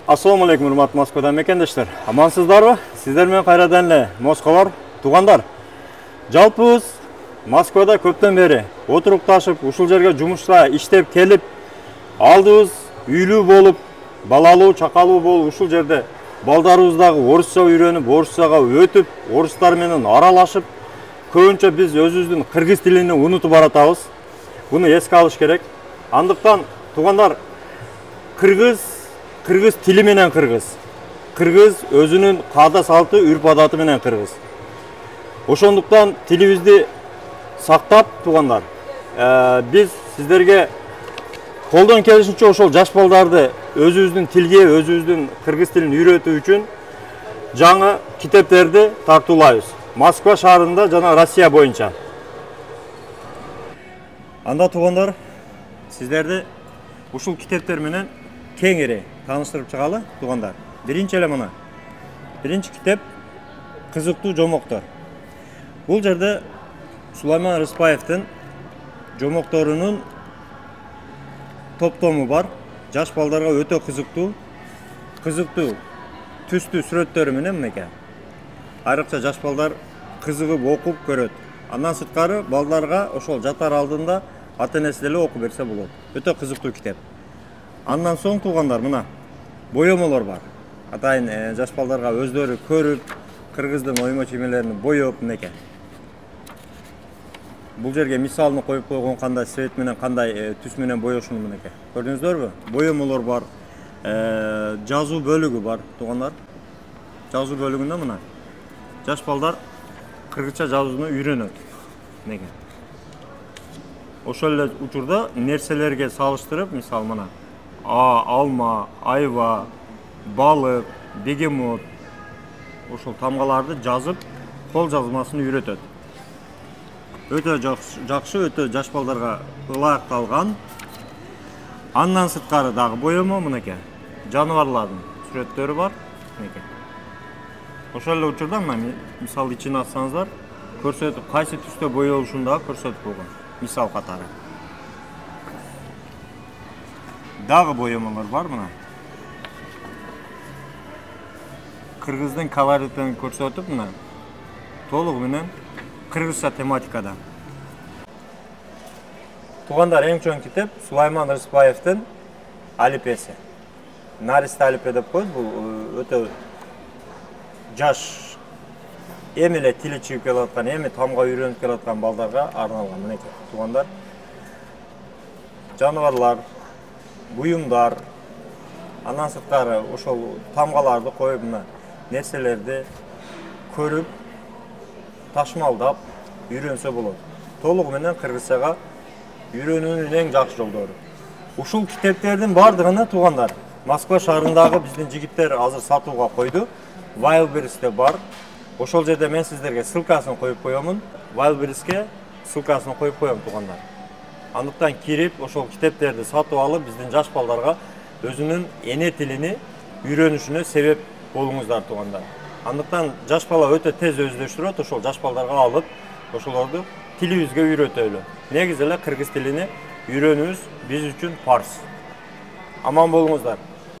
Assalamu alaikum hurmatly Moskvadan mekendештер. Амансыздарбы? Сиздер менен кайрадан эле Москвалар, туугандар. Жалпыбыз Москвада көптөн бери отурукташып, ушул жерге жумушка иштеп келип, алдыбыз үйлүү болуп, балалуу, чакалуу болуп, ушул жерде балдарыбыз дагы орусча үйрөнүп, орусчага өтүп, орустар менен аралашып, көбүнчө биз өзүбүздүн кыргыз тилин унутуп баратабыз. Буну эске алыш керек. Андыктан туугандар, кыргыз тили менен кыргыз өзүнүн каада салты, үрп адаты менен кыргыз. Ошондуктан тилибизди сактап, туугандар, биз сиздерге колдон келишинче ошол жаш балдарды өзүбүздүн тилге, өзүбүздүн кыргыз тилин үйрөтүү үчүн жаңы китептерди тартуулайбыз. Москва шаарында жана Россия боюнча. Анда туугандар, сиздерди ушул китептер менен кеңири тааныштырып чыгалы, туугандар. Биринчи эле мына. Биринчи китеп кызыктуу жомоктор. Бул жерде Сулайман Рыспаевдин жомокторунун топтому бар. Жаш балдарга өтө кызыктуу түстүү сүрөттөрү менен мынеке. Айрыкча жаш балдар кызыгып окуп көрөт. Андан сырткары балдарга ошол жатар алдында ата-энеси деле окуп берсе болот. Өтө кызыктуу китеп. Андан соң туугандар, мына боемолор бар. Атайын жаш балдарга өздөрү көрүп, кыргыздын оймо чиймелерин боеп мынеке. Бул жерге мисалын коюп койгон, кандай свет менен, кандай түс менен боешуну мынеке. Көрдүңүздөрбү? Боемолор бар. Жазуу бөлүгү бар, туугандар. Жазуу бөлүгүндө мына жаш балдар кыргызча жазууну үйрөнөт. Мынеке. Ошол эле учурда нерселерге салыштырып, мисалы мына алма, айва, балык, бегемот, ошол тамгаларды жазып, кол жазмасын үйрөтөт. Өтө жакшы, өтө жаш балдарга ылайыкталган. Андан сырткары дагы боемо мынеке. Жаныбарлардын сүрөттөрү бар, мынеке. Ошол эле учурда мына мисал ичине ачсаңыздар, көрсөтүп, кайсы түстө боелушун дагы көрсөтүп койгон. Мисал катары. Дагы боемолор бар мына. Кыргыздын колоритин көрсөтүп мына. Толугу менен кыргызча тематикада. Туугандар, эң чоң китеп Сулайман Рыспаевдин алипеси. Наристе алипе деп коет, бул өтө жаш, эми эле тили чыгып келаткан, эми тамга үйрөнүп келаткан балдарга арналган мынеке. Туугандар, жаныбарлар, буюмдар, андан сырткары ошол тамгаларды коюп, мына нерселерди көрүп, ташмалдап үйрөнсө болот. Толугу менен кыргызчага үйрөнүүнүн эң жакшы жолдору. Ушул китептердин бардыгына туугандар, Москва шаарындагы биздин жигиттер азыр сатууга койду. Wildberries'те бар. Ошол жерде мен сиздерге ссылкасын коюп коёмун. Wildberries'ке ссылкасын коюп коём, туугандар. Андыктан кирип, ошол китептерди сатып алып, биздин жаш балдарга өзүнүн эне тилини үйрөнүшүнө себеп болуңуздар, туугандар. Андыктан жаш бала өтө тез өздөштүрөт, ошол жаш балдарга алып, ошолорду тилибизге үйрөтөлү. Негизи эле кыргыз тилини үйрөнүүбүз биз үчүн парз. Аман болуңуздар.